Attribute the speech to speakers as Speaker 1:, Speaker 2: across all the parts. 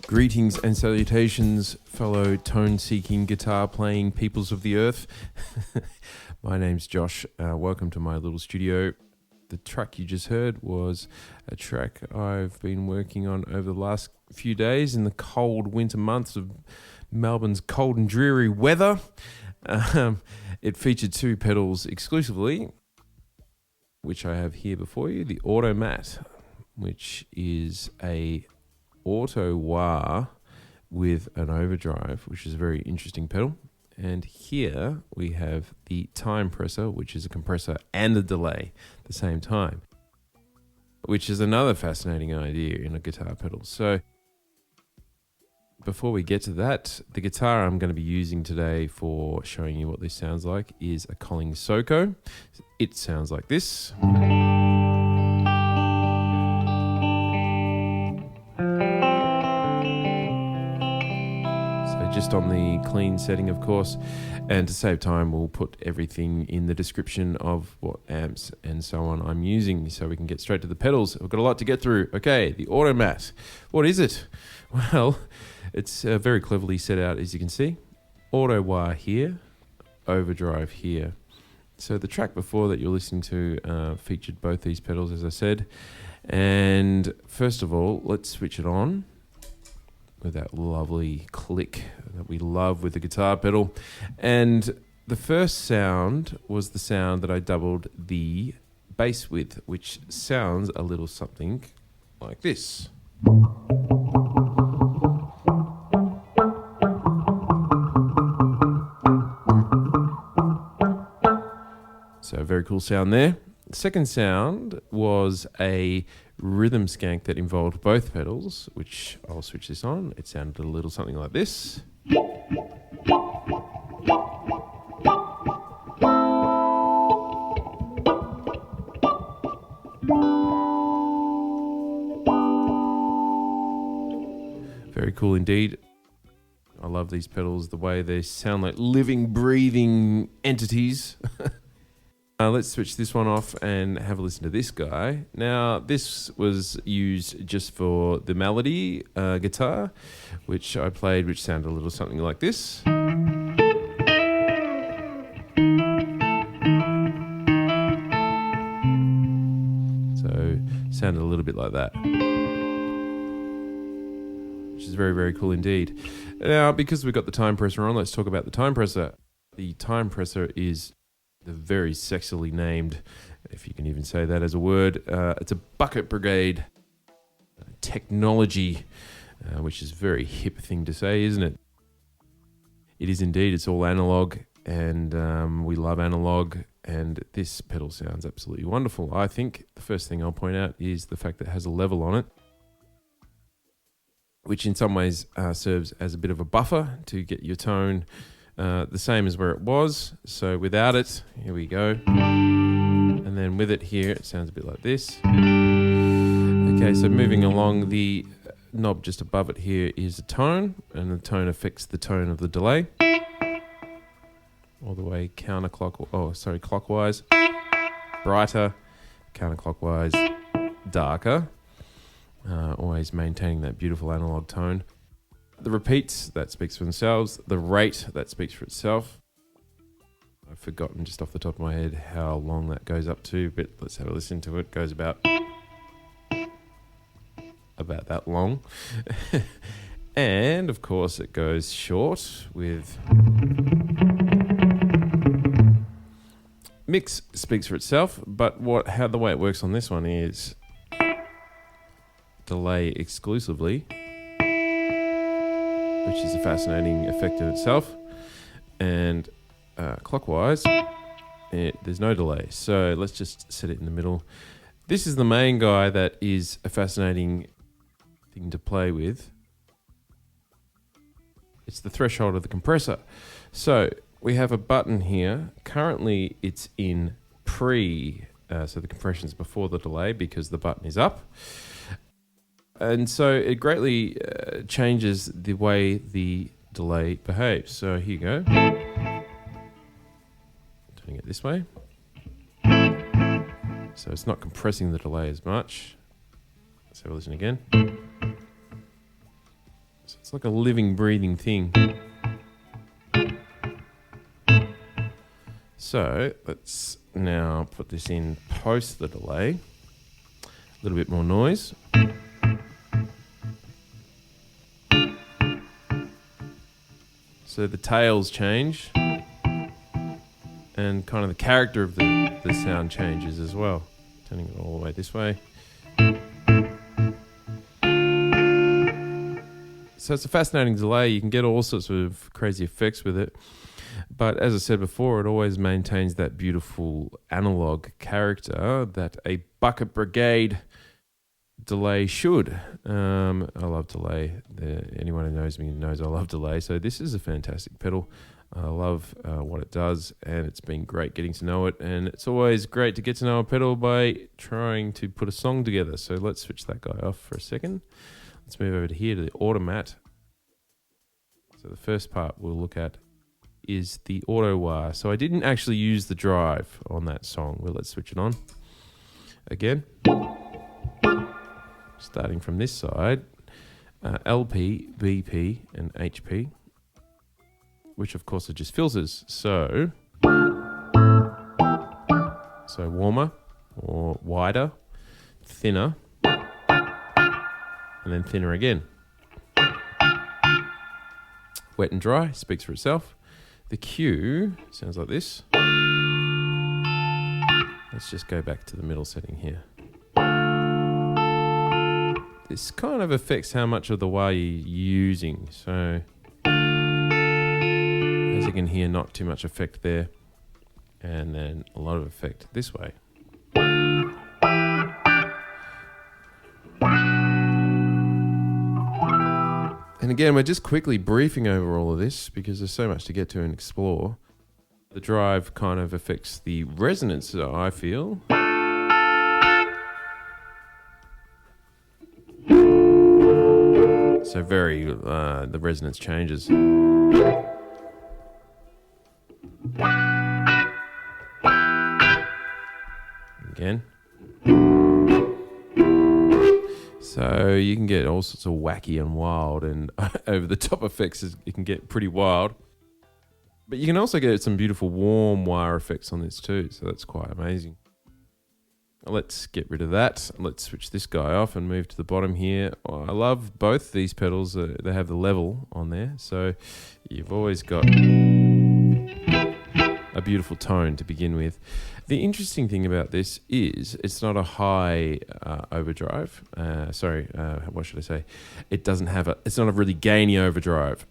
Speaker 1: Greetings and salutations, fellow tone-seeking, guitar-playing peoples of the earth. My name's Josh. Welcome to my little studio. The track you just heard was a track I've been working on over the last few days in the cold winter months of Melbourne's cold and dreary weather. It featured two pedals exclusively, which I have here before you. The Automat, which is a auto wah with an overdrive, which is a very interesting pedal. And here we have the Timepressor, which is a compressor and a delay at the same time, which is another fascinating idea in a guitar pedal. So before we get to that, the guitar I'm going to be using today for showing you what this sounds like is a Collings Soco. It sounds like this. Just on the clean setting, of course, and to save time, we'll put everything in the description of what amps and so on I'm using so we can get straight to the pedals. I've got a lot to get through. Okay, the Automat. What is it? Well, it's very cleverly set out, as you can see. Auto wah here, overdrive here. So the track before that you're listening to featured both these pedals, as I said. And first of all, let's switch it on with that lovely click that we love with the guitar pedal. And the first sound was the sound that I doubled the bass with, which sounds a little something like this. So a very cool sound there. The second sound was a rhythm skank that involved both pedals, which I'll switch this on. It sounded a little something like this. Very cool indeed. I love these pedals, the way they sound like living, breathing entities. Let's switch this one off and have a listen to this guy. Now, this was used just for the melody guitar, which I played, which sounded a little something like this. So, sounded a little bit like that, which is very, very cool indeed. Now, because we've got the Timepressor on, let's talk about the Timepressor. The Timepressor is the very sexily named, if you can even say that as a word, it's a bucket brigade technology, which is a very hip thing to say, isn't it? It is indeed. It's all analog, and we love analog, and this pedal sounds absolutely wonderful. I think the first thing I'll point out is the fact that it has a level on it, which in some ways serves as a bit of a buffer to get your tone the same as where it was. So without it, here we go. And then with it here, it sounds a bit like this. Okay, so moving along, the knob just above it here is a tone, and the tone affects the tone of the delay. All the way clockwise. Brighter, counterclockwise, darker. Always maintaining that beautiful analog tone. The repeats, that speaks for themselves. The rate, that speaks for itself. I've forgotten just off the top of my head how long that goes up to, but let's have a listen to it. It goes about that long. And, of course, it goes short with... Mix speaks for itself, but how the way it works on this one is delay exclusively, which is a fascinating effect in itself. And clockwise, there's no delay. So let's just set it in the middle. This is the main guy that is a fascinating thing to play with. It's the threshold of the compressor. So we have a button here. Currently it's in pre, so the compression's before the delay because the button is up. And so it greatly changes the way the delay behaves. So here you go. Turning it this way. So it's not compressing the delay as much. Let's have a listen again. So it's like a living, breathing thing. So let's now put this in post the delay. A little bit more noise. So the tails change, and kind of the character of the sound changes as well. Turning it all the way this way. So it's a fascinating delay. You can get all sorts of crazy effects with it. But as I said before, it always maintains that beautiful analog character that a bucket brigade delay should. I love delay. Anyone who knows me knows I love delay. So this is a fantastic pedal. I love what it does, and it's been great getting to know it. And it's always great to get to know a pedal by trying to put a song together. So let's switch that guy off for a second. Let's move over to here to the Automat. So the first part we'll look at is the auto wah. So I didn't actually use the drive on that song. Well, let's switch it on again. Starting from this side, LP, BP, and HP, which of course are just filters. So warmer or wider, thinner, and then thinner again. Wet and dry speaks for itself. The Q sounds like this. Let's just go back to the middle setting here. This kind of affects how much of the wah you're using. So, as you can hear, not too much effect there. And then a lot of effect this way. And again, we're just quickly briefing over all of this because there's so much to get to and explore. The drive kind of affects the resonance, I feel. So the resonance changes. Again. So you can get all sorts of wacky and wild and over the top effects. It can get pretty wild. But you can also get some beautiful warm wire effects on this too. So that's quite amazing. Let's get rid of that. Let's switch this guy off and move to the bottom here. I love both these pedals. They have the level on there. So you've always got a beautiful tone to begin with. The interesting thing about this is it's not a high overdrive. What should I say? It's not a really gainy overdrive.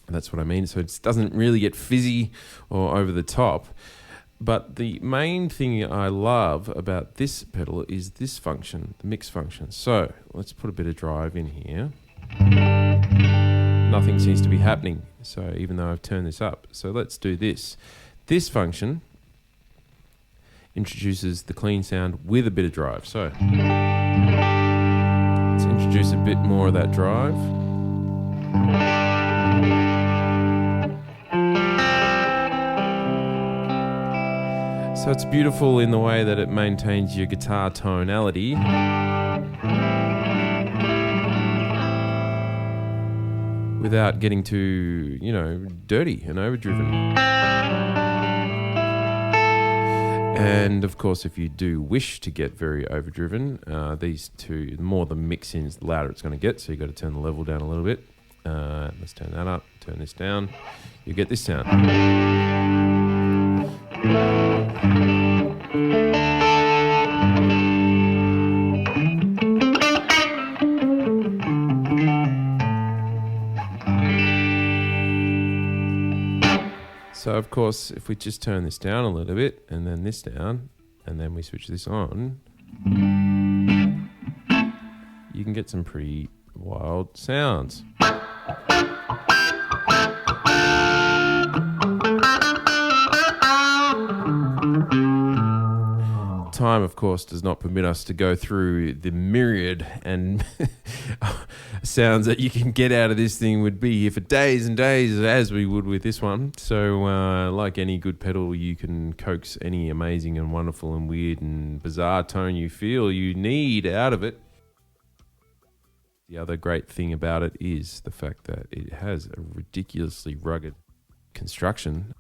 Speaker 1: That's what I mean. So it doesn't really get fizzy or over the top. But the main thing I love about this pedal is this function, the mix function. So let's put a bit of drive in here. Nothing seems to be happening. So even though I've turned this up. So let's do this. This function introduces the clean sound with a bit of drive. So let's introduce a bit more of that drive. So it's beautiful in the way that it maintains your guitar tonality. Without getting too, dirty and overdriven. And of course, if you do wish to get very overdriven, these two, the more the mix in, the louder it's going to get. So you've got to turn the level down a little bit. Let's turn that up, turn this down. You get this sound. So of course, if we just turn this down a little bit and then this down and then we switch this on, you can get some pretty wild sounds. Time, of course, does not permit us to go through the myriad and sounds that you can get out of this thing. Would be here for days and days, as we would with this one. So like any good pedal, you can coax any amazing and wonderful and weird and bizarre tone you feel you need out of it. The other great thing about it is the fact that it has a ridiculously rugged construction.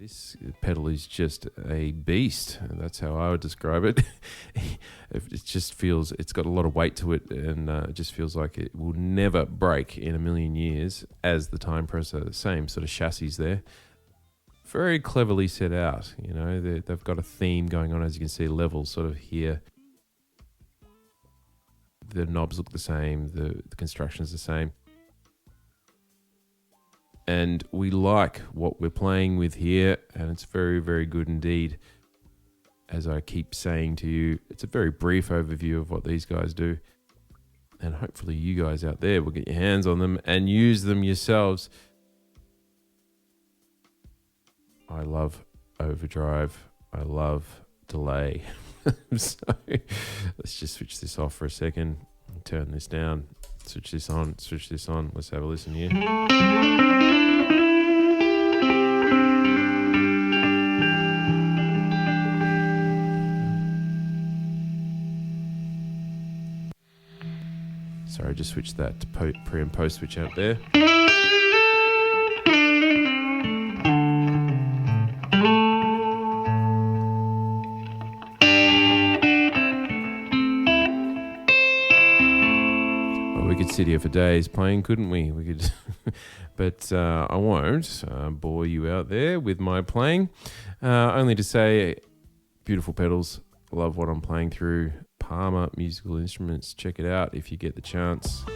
Speaker 1: This pedal is just a beast. That's how I would describe it. It just feels, it's got a lot of weight to it, and it just feels like it will never break in a million years, as the Timepressor, the same sort of chassis there. Very cleverly set out, they've got a theme going on, as you can see, levels sort of here. The knobs look the same, the construction is the same. And we like what we're playing with here, and it's very, very good indeed. As I keep saying to you, it's a very brief overview of what these guys do. And hopefully you guys out there will get your hands on them and use them yourselves. I love overdrive. I love delay. So let's just switch this off for a second. Turn this down. Switch this on. Switch this on. Let's have a listen here. Sorry, just switch that to pre and post switch out there. We could sit here for days playing, couldn't we? We could, but I won't bore you out there with my playing. Only to say, beautiful pedals. Love what I'm playing through. Palmer Musical Instruments. Check it out if you get the chance.